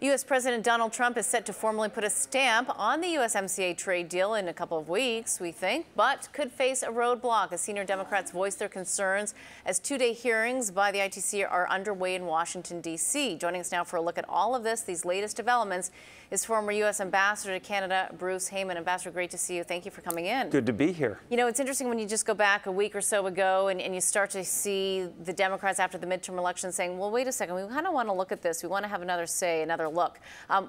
U.S. President Donald Trump is set to formally put a stamp on the USMCA trade deal in a couple of weeks, we think, but could face a roadblock as senior Democrats voice their concerns as two-day hearings by the ITC are underway in Washington, D.C. Joining us now for a look at all of this, these latest developments, is former U.S. Ambassador to Canada, Bruce Heyman. Ambassador, great to see you. Thank you for coming in. Good to be here. You know, it's interesting when you just go back a week or so ago and you start to see the Democrats after the midterm election saying, well, wait a second, we kind of want to look at this. We want to have another say, another look.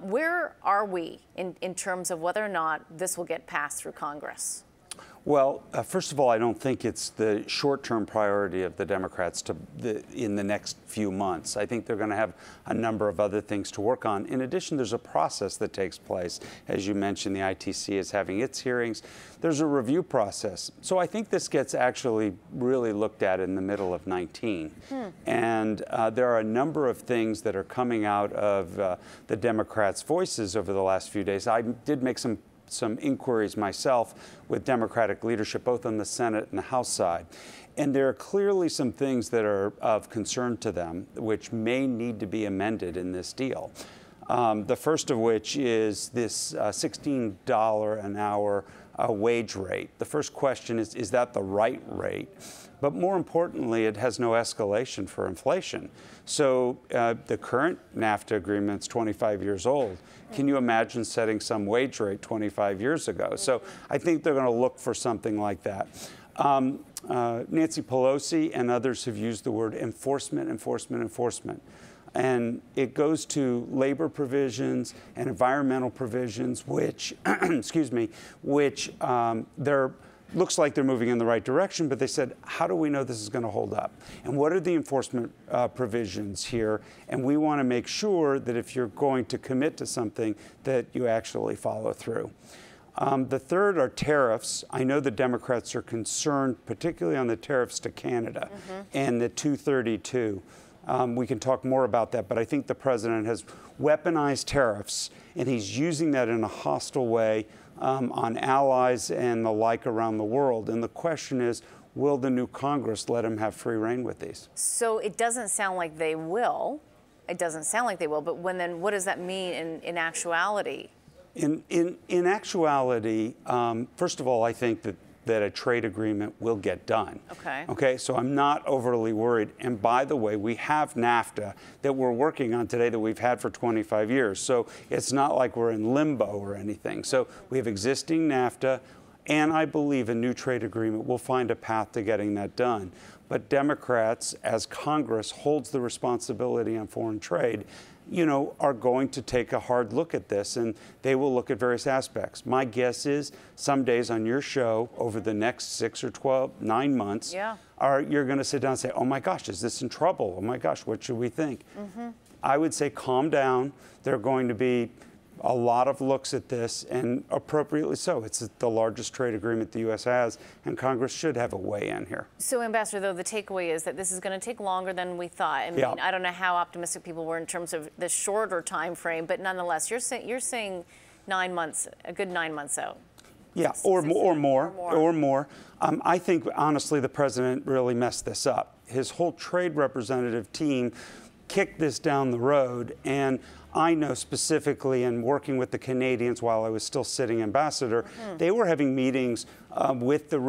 Where are we in terms of whether or not this will get passed through Congress? Well, first of all, I don't think it's the short-term priority of the Democrats in the next few months. I think they're going to have a number of other things to work on. In addition, there's a process that takes place. As you mentioned, the ITC is having its hearings. There's a review process. So I think this gets actually really looked at in the middle of 19. And there are a number of things that are coming out of the Democrats' voices over the last few days. I did make some inquiries myself with Democratic leadership, both on the Senate and the House side. And there are clearly some things that are of concern to them, which may need to be amended in this deal. The first of which is this $16 an hour wage rate. The first question is that the right rate? But more importantly, it has no escalation for inflation. So the current NAFTA agreement's 25 years old. Can you imagine setting some wage rate 25 years ago? So I think they're going to look for something like that. Nancy Pelosi and others have used the word enforcement, enforcement, enforcement. And it goes to labor provisions and environmental provisions, which, excuse me, which looks like they're moving in the right direction, but they said, how do we know this is going to hold up? And what are the enforcement provisions here? And we want to make sure that if you're going to commit to something, that you actually follow through. The third are tariffs. I know the Democrats are concerned, particularly on the tariffs to Canada and the 232. We can talk more about that, but I think the president has weaponized tariffs, and he's using that in a hostile way on allies and the like around the world. And the question is, will the new Congress let him have free rein with these? So it doesn't sound like they will. It doesn't sound like they will, but then what does that mean in actuality? In actuality, first of all, I think that a trade agreement will get done. Okay, so I'm not overly worried. And by the way, we have NAFTA that we're working on today that we've had for 25 years. So it's not like we're in limbo or anything. So we have existing NAFTA, and I believe a new trade agreement will find a path to getting that done. But Democrats, as Congress holds the responsibility on foreign trade, are going to take a hard look at this, and they will look at various aspects. My guess is some days on your show over the next 6 or 9 months, you're going to sit down and say, oh my gosh, is this in trouble? Oh my gosh, what should we think? I would say calm down. There are going to be a lot of looks at this, and appropriately so. It's the largest trade agreement the U.S. has, and Congress should have a way in here. So, Ambassador, though, the takeaway is that this is going to take longer than we thought. I mean, I don't know how optimistic people were in terms of the shorter time frame, but nonetheless, you're saying 9 months, a good 9 months out. Yeah, or more. I think, honestly, the president really messed this up. His whole trade representative team kicked this down the road, and I know specifically in working with the Canadians while I was still sitting ambassador, they were having meetings with the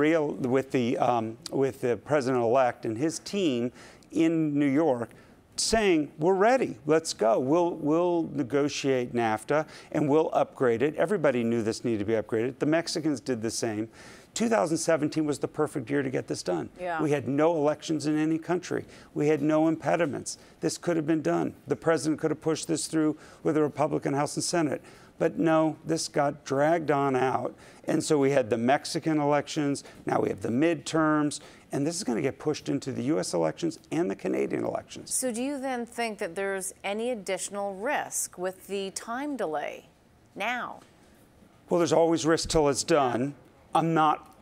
president-elect and his team in New York, saying, we're ready, let's go. We'll negotiate NAFTA and we'll upgrade it. Everybody knew this needed to be upgraded. The Mexicans did the same. 2017 was the perfect year to get this done. We had no elections in any country. We had no impediments. This could have been done. The president could have pushed this through with the Republican House and Senate. But no, this got dragged on out. And so we had the Mexican elections, now we have the midterms, and this is going to get pushed into the U.S. elections and the Canadian elections. So do you then think that there's any additional risk with the time delay now? Well, there's always risk till it's done. I'm not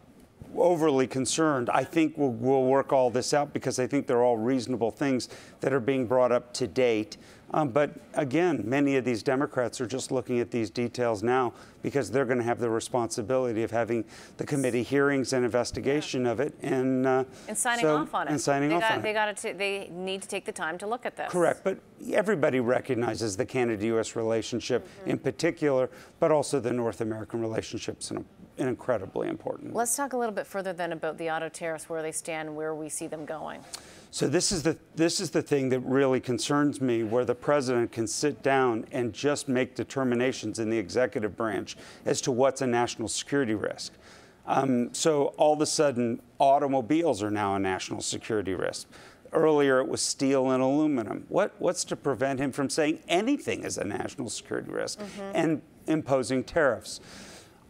overly concerned. I think we'll work all this out because I think they're all reasonable things that are being brought up to date. But again, many of these Democrats are just looking at these details now because they're going to have the responsibility of having the committee hearings and investigation of it and signing off on it. And signing off on it. They need to take the time to look at this. Correct. But everybody recognizes the Canada-U.S. relationship in particular, but also the North American relationships and incredibly important. Let's talk a little bit further then about the auto tariffs, where they stand, where we see them going. So this is the thing that really concerns me, where the president can sit down and just make determinations in the executive branch as to what's a national security risk. So all of a sudden, automobiles are now a national security risk. Earlier, it was steel and aluminum. What's to prevent him from saying anything is a national security risk and imposing tariffs?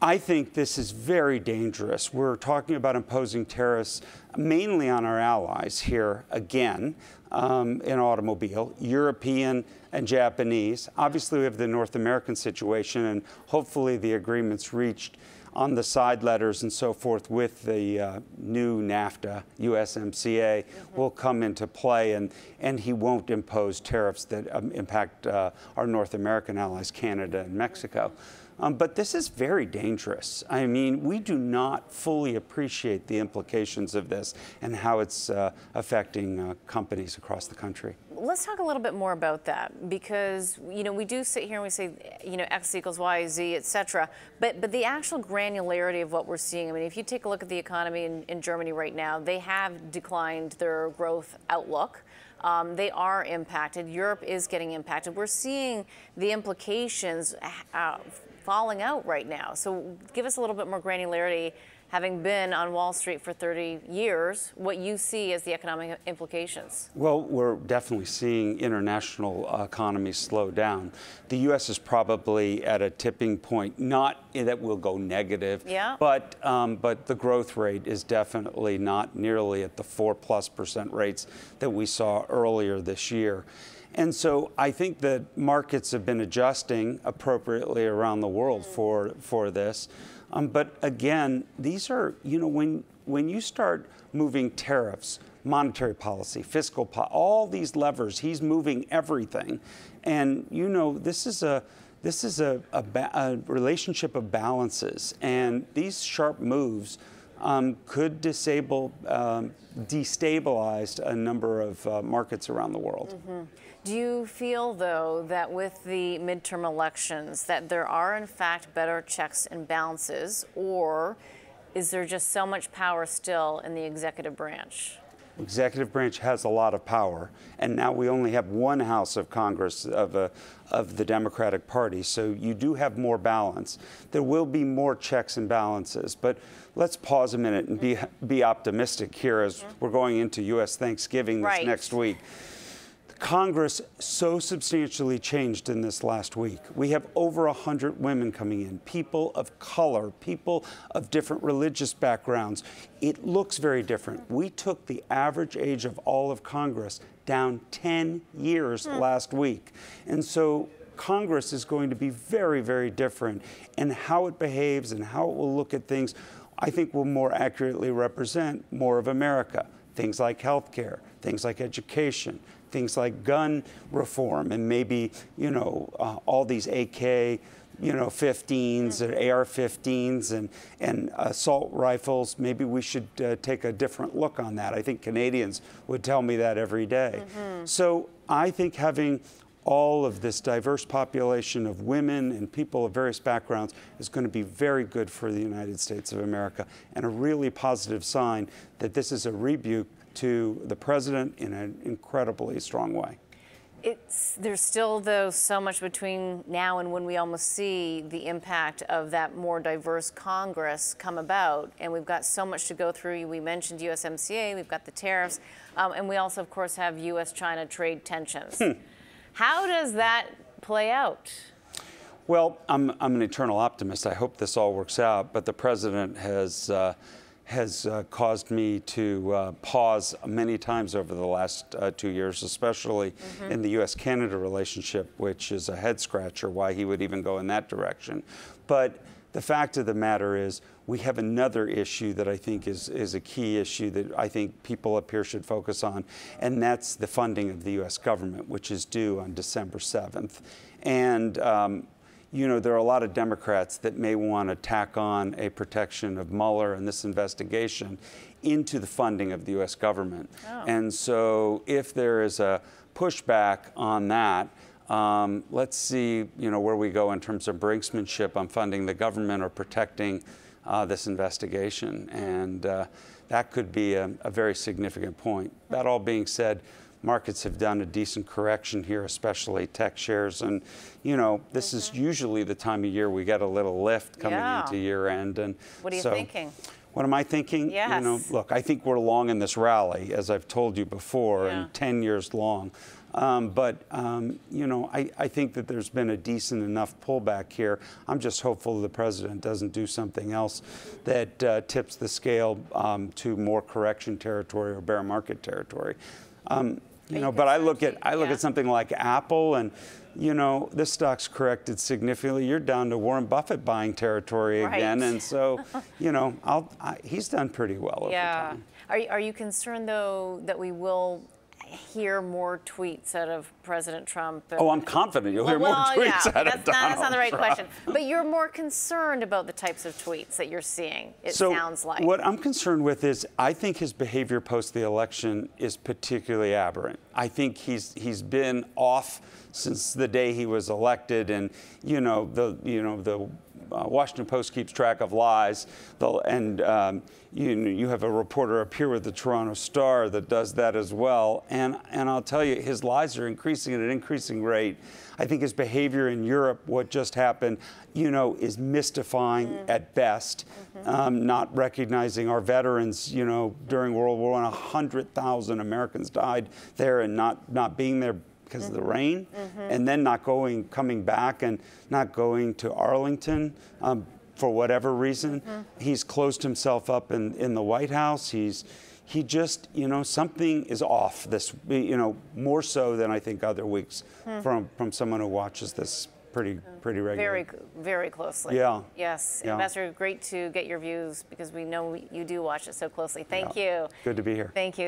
I think this is very dangerous. We're talking about imposing tariffs mainly on our allies here again in automobile, European and Japanese. Obviously, we have the North American situation, and hopefully the agreements reached on the side letters and so forth with the new NAFTA, USMCA, will come into play, and he won't impose tariffs that impact our North American allies, Canada and Mexico. But this is very dangerous. I mean, we do not fully appreciate the implications of this and how it's affecting companies across the country. Let's talk a little bit more about that, because we do sit here and we say X equals Y, Z, etc. But the actual granularity of what we're seeing. I mean, if you take a look at the economy in Germany right now, they have declined their growth outlook. They are impacted. Europe is getting impacted. We're seeing the implications falling out right now. So give us a little bit more granularity, having been on Wall Street for 30 years, what you see as the economic implications. Well, we're definitely seeing international economies slow down. The U.S. is probably at a tipping point, not that we'll go negative, but the growth rate is definitely not nearly at the 4+% rates that we saw earlier this year. And so I think that markets have been adjusting appropriately around the world for this. But again, these are, when you start moving tariffs, monetary policy, fiscal policy, all these levers, he's moving everything. And this is a relationship of balances. And these sharp moves could destabilize a number of markets around the world. Do you feel, though, that with the midterm elections, that there are, in fact, better checks and balances, or is there just so much power still in the executive branch? The executive branch has a lot of power, and now we only have one house of Congress of the Democratic Party, so you do have more balance. There will be more checks and balances, but let's pause a minute and be optimistic here as we're going into U.S. Thanksgiving this next week. Congress so substantially changed in this last week. We have over 100 women coming in, people of color, people of different religious backgrounds. It looks very different. We took the average age of all of Congress down 10 years last week. And so Congress is going to be very, very different, and how it behaves and how it will look at things, I think, will more accurately represent more of America. Things like health care, things like education, things like gun reform, and maybe, all these AK, 15s and AR-15s and assault rifles. Maybe we should take a different look on that. I think Canadians would tell me that every day. So I think having all of this diverse population of women and people of various backgrounds is going to be very good for the United States of America, and a really positive sign that this is a rebuke to the president in an incredibly strong way. There's still, though, so much between now and when we almost see the impact of that more diverse Congress come about, and we've got so much to go through. We mentioned USMCA, we've got the tariffs, and we also, of course, have U.S.-China trade tensions. How does that play out? Well, I'm an eternal optimist. I hope this all works out, but the president has caused me to pause many times over the last 2 years, especially in the U.S.-Canada relationship, which is a head-scratcher why he would even go in that direction. But the fact of the matter is we have another issue that I think is a key issue that I think people up here should focus on, and that's the funding of the U.S. government, which is due on December 7th. And you know, there are a lot of Democrats that may want to tack on a protection of Mueller and this investigation into the funding of the U.S. government. Oh. And so if there is a pushback on that, let's see, you know, where we go in terms of brinksmanship on funding the government or protecting this investigation. And that could be a very significant point. That all being said, markets have done a decent correction here, especially tech shares. And, you know, this is usually the time of year we get a little lift coming into year end. And what are you thinking? What am I thinking? Yes. You know, look, I think we're long in this rally, as I've told you before, and 10 years long. You know, I think that there's been a decent enough pullback here. I'm just hopeful the president doesn't do something else that tips the scale to more correction territory or bear market territory. You know, but I look at something like Apple, and you know, this stock's corrected significantly. You're down to Warren Buffett buying territory again, and so you know, he's done pretty well over time. Are you concerned though that we will hear more tweets out of President Trump? Oh, I'm confident you'll hear more tweets out of Donald Trump. That's not the right question. But you're more concerned about the types of tweets that you're seeing, it sounds like. What I'm concerned with is I think his behavior post the election is particularly aberrant. I think he's been off since the day he was elected, and the Washington Post keeps track of lies, and you have a reporter up here with the Toronto Star that does that as well. And I'll tell you, his lies are increasing at an increasing rate. I think his behavior in Europe, what just happened, you know, is mystifying at best. Not recognizing our veterans, you know, during World War I, 100,000 Americans died there, and not being there because of the rain, and then coming back and not going to Arlington for whatever reason. He's closed himself up in the White House. He just, you know, something is off this, you know, more so than I think other weeks from someone who watches this pretty regularly. Very, very closely. Yeah. Yes. Yeah. Ambassador, great to get your views because we know you do watch it so closely. Thank you. Good to be here. Thank you.